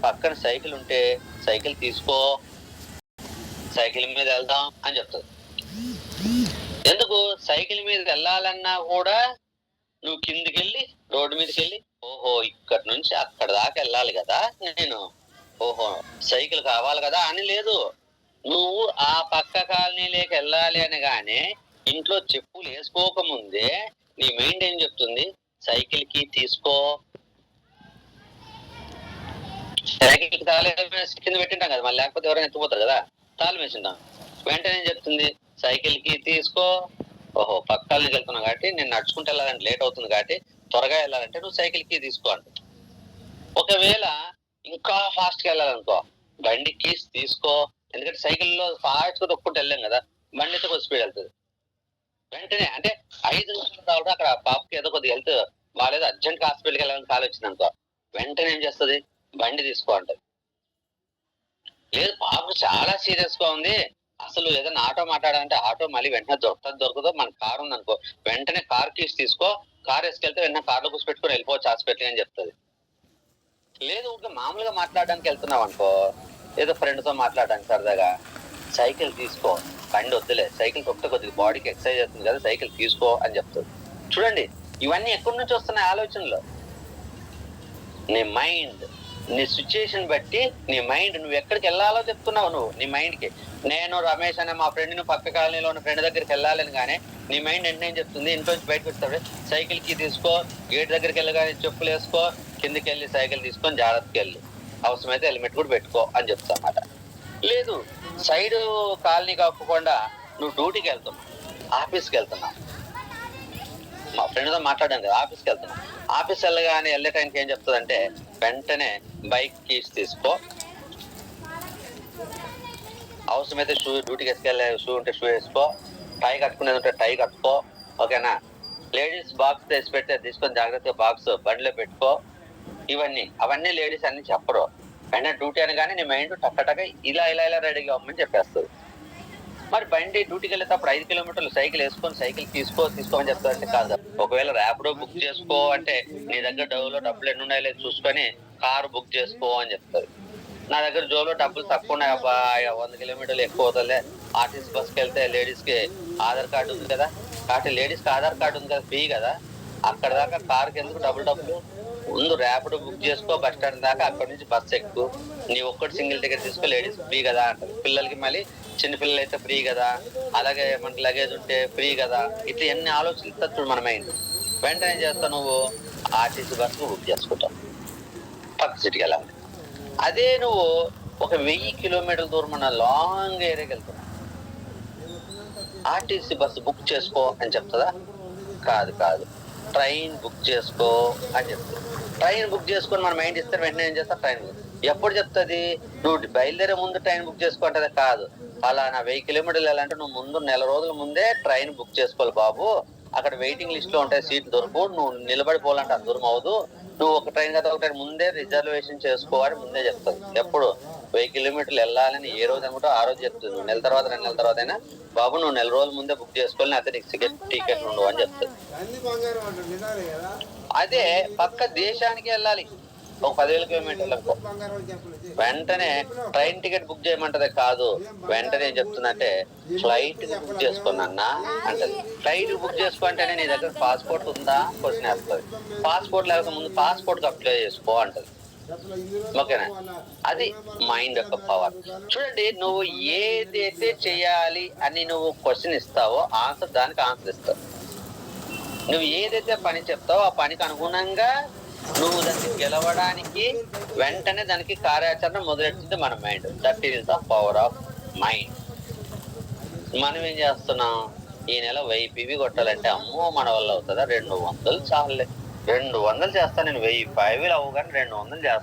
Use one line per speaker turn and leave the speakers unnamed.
పక్కన సైకిల్ ఉంటే సైకిల్ తీసుకో, సైకిల్ మీద వెళ్దాం అని చెప్తుంది. ఎందుకు? సైకిల్ మీద వెళ్ళాలన్నా కూడా నువ్వు కిందికెళ్ళి రోడ్డు మీదకి వెళ్ళి, ఓహో ఇక్కడి నుంచి అక్కడ దాకా వెళ్ళాలి కదా నేను, ఓహో సైకిల్ కావాలి కదా అని లేదు. నువ్వు ఆ పక్క కాలనీలోకి వెళ్ళాలి అని గానే ఇంట్లో చెప్పులు వేసుకోకముందే నీ మైండ్ ఏం చెప్తుంది? సైకిల్ కి తీసుకో. సైకిల్ కి తాళం కింద పెట్టింటాం కదా, మళ్ళీ లేకపోతే ఎవరైనా ఎత్తుకుపోతారు కదా, తాళం వేసింటాం. వెంటనే ఏం చెప్తుంది? సైకిల్ కి తీసుకో. ఓహో పక్కల నుంచి వెళ్తున్నావు కాబట్టి నేను నడుచుకుంటూ వెళ్ళాలంటే లేట్ అవుతుంది కాబట్టి త్వరగా వెళ్ళాలంటే నువ్వు సైకిల్ కి తీసుకో అంట. ఒకవేళ ఇంకా ఫాస్ట్ గా వెళ్ళాలనుకో, బండి కీస్ తీసుకో. ఎందుకంటే సైకిల్లో ఫాస్ట్ గా తొక్కుంటూ వెళ్ళాం కదా, బండి అయితే కొద్ది స్పీడ్ వెళ్తుంది. వెంటనే అంటే 5 నిమిషాలు రావడం, అక్కడ పాపకి ఏదో కొద్దిగా హెల్త్ బాగాలేదు, అర్జెంట్ హాస్పిటల్కి వెళ్ళాలని కాల్ వచ్చింది అనుకో, వెంటనే ఏం చేస్తుంది? బండి తీసుకో అంటది. లేదు పాపకు చాలా సీరియస్ గా ఉంది, అసలు ఏదైనా ఆటో మాట్లాడాలంటే ఆటో మళ్ళీ వెంటనే దొరకదో, మన కార్ ఉంది అనుకో, వెంటనే కార్ కీస్ తీసుకో, కార్ వేసుకెళ్తే వెంటనే కార్లో కూర్చోపెట్టుకుని వెళ్ళిపోవచ్చు హాస్పిటల్ అని చెప్తుంది. లేదు ఊరికే మామూలుగా మాట్లాడడానికి వెళ్తున్నావు అనుకో, ఏదో ఫ్రెండ్ తో మాట్లాడడానికి సరదాగా, సైకిల్ తీసుకో, బండి వద్దులే, సైకిల్ తొక్కితే కొద్దిగా బాడీకి ఎక్సర్సైజ్ అవుతుంది కదా, సైకిల్ తీసుకో అని చెప్తుంది. చూడండి ఇవన్నీ ఎక్కడి నుంచి వస్తున్నాయి ఆలోచనలు? నీ మైండ్, నీ సిచ్యుయేషన్ బట్టి నీ మైండ్, నువ్వు ఎక్కడికి వెళ్ళాలో చెప్తున్నావు. నువ్వు నీ మైండ్ కి, నేను రమేష్ అనే మా ఫ్రెండ్ ను పక్క కాలనీలో ఉన్న ఫ్రెండ్ దగ్గరికి వెళ్ళాలని కానీ నీ మైండ్ వెంటనే ఏం చెప్తుంది? ఇంట్లోంచి బయటకు వస్తాడు, సైకిల్ కి తీసుకో, గేట్ దగ్గరికి వెళ్ళగానే చెప్పులు వేసుకో, కిందికి వెళ్ళి సైకిల్ తీసుకొని జాగ్రత్తకి వెళ్ళి, అవసరమైతే హెల్మెట్ కూడా పెట్టుకో అని చెప్తా అన్నమాట. లేదు సైడ్ కాలనీ కాకుండా నువ్వు డ్యూటీకి వెళ్తున్నావు, ఆఫీస్కి వెళ్తున్నావు, మా ఫ్రెండ్తో మాట్లాడాను కదా, ఆఫీస్కి వెళ్తున్నావు, ఆఫీస్ వెళ్ళగానే వెళ్ళే టైంకి ఏం చెప్తుందంటే వెంటనే బైక్ కీస్ తీసుకో, అవసరమైతే షూ, డ్యూటీకి వేసుకెళ్ళే షూ ఉంటే షూ వేసుకో, టై కట్టుకునేది ఉంటే టై కట్టుకో, ఓకేనా? లేడీస్ బాక్స్ తెచ్చి పెడితే తీసుకొని జాగ్రత్తగా బాక్స్ బండిలో పెట్టుకో. అవన్నీ లేడీస్ అన్ని చెప్పరు. వెంటనే డ్యూటీ అనగానే నీ మైండ్ టక్క ఇలా రెడీగా అవ్వమని చెప్పేస్తుంది. మరి బండి డ్యూటీకి వెళ్ళేటప్పుడు 5 కిలోమీటర్లు సైకిల్ వేసుకొని సైకిల్ తీసుకోమని చెప్తారంటే కాదు. ఒకవేళ ర్యాపిడో బుక్ చేసుకో అంటే నీ దగ్గర డబ్బులు ఎన్ని ఉన్నాయో లేదు చూసుకొని కారు బుక్ చేసుకో అని చెప్తారు. నా దగ్గర జోలో డబ్బులు తక్కువ ఉన్నాయి అబ్బా, 100 కిలోమీటర్లు ఎక్కువ అవుతుందిలే, ఆర్టీసీ బస్కి వెళ్తే లేడీస్ కి ఆధార్ కార్డు ఉంది కదా, కాబట్టి లేడీస్ కి ఆధార్ కార్డు ఉంది కదా, ఫ్రీ కదా, అక్కడ దాకా కారుకి ఎందుకు డబ్బులు? ముందు ర్యాపిడో బుక్ చేసుకో, బస్ స్టాండ్ దాకా, అక్కడ నుంచి బస్ ఎక్కువ, నీ ఒక్కటి సింగిల్ టికెట్ తీసుకో, లేడీస్ ఫ్రీ కదా అంటారు. పిల్లలకి మళ్ళీ చిన్న పిల్లలు అయితే ఫ్రీ కదా, అలాగే మనకి లగేజ్ ఉంటే ఫ్రీ కదా, ఇట్లా ఎన్ని ఆలోచనలు మన మైండ్. వెంటనే ఏం చేస్తావు? నువ్వు ఆర్టీసీ బస్సు బుక్ చేసుకుంటావు, పక్క సిటీకి వెళ్ళాలి. అదే నువ్వు ఒక 1000 కిలోమీటర్ల దూరం ఉన్న లాంగ్ ఏరియాకి వెళ్తున్నావు, ఆర్టీసీ బస్సు బుక్ చేసుకో అని చెప్తుందా? కాదు, ట్రైన్ బుక్ చేసుకో అని చెప్తుంది. ట్రైన్ బుక్ చేసుకొని మన మైండ్ ఇస్తే వెంటనే ఏం చేస్తా? ట్రైన్ ఎప్పుడు చెప్తుంది? నువ్వు బయలుదేరే ముందు ట్రైన్ బుక్ చేసుకుంటే కాదు, అలా నా 1000 కిలోమీటర్లు వెళ్ళాలంటే నువ్వు ముందు 1 నెల రోజుల ముందే ట్రైన్ బుక్ చేసుకోవాలి బాబు, అక్కడ వెయిటింగ్ లిస్ట్ లో ఉంటాయి, సీట్ దొరకు, నువ్వు నిలబడిపోవాలంటే అంత దూరం అవ్వదు, నువ్వు ఒక ట్రైన్ కదా ఒక ట్రైన్ ముందే రిజర్వేషన్ చేసుకోవాలి ముందే చెప్తుంది. ఎప్పుడు 1000 కిలోమీటర్లు వెళ్ళాలని ఏ రోజు అనుకుంటా ఆ రోజు చెప్తుంది. నువ్వు 1 నెల తర్వాత 2 నెలల తర్వాత అయినా బాబు నువ్వు 1 నెల రోజుల ముందే బుక్ చేసుకోవాలి, అయితే నీకు టికెట్ ఉండవు అని చెప్తుంది. అదే పక్క దేశానికి వెళ్ళాలి ఒక 10,000 కిలోమీటర్లు అనుకో, వెంటనే ట్రైన్ టికెట్ బుక్ చేయమంటదే కాదు, వెంటనే ఏం చెప్తుందంటే ఫ్లైట్ బుక్ చేసుకున్నా అంటది. ఫ్లైట్ బుక్ చేసుకుంటేనే నీ దగ్గర పాస్పోర్ట్ ఉందా క్వశ్చన్ వేస్తుంది. పాస్పోర్ట్ లేకపోతే ముందు పాస్పోర్ట్ అప్లై చేసుకో అంటది. ఓకేనా? అది మైండ్ యొక్క పవర్. చూడండి, నువ్వు ఏదైతే చేయాలి అని నువ్వు క్వశ్చన్ ఇస్తావో దానికి ఆన్సర్ ఇస్తావు. నువ్వు ఏదైతే పని చెప్తావో ఆ పనికి అనుగుణంగా నువ్వు దాన్ని గెలవడానికి వెంటనే దానికి కార్యాచరణ మొదలెట్టింది మన mind. That is the power of mind. మనం ఏం చేస్తున్నాం? ఈ నెల 1000 PV కొట్టాలంటే అమ్మో మన వల్ల అవుతుందా? 200 చాలే, 200 చేస్తాను నేను, 1000 5,000 అవ్వగానే 200 చేస్తాను.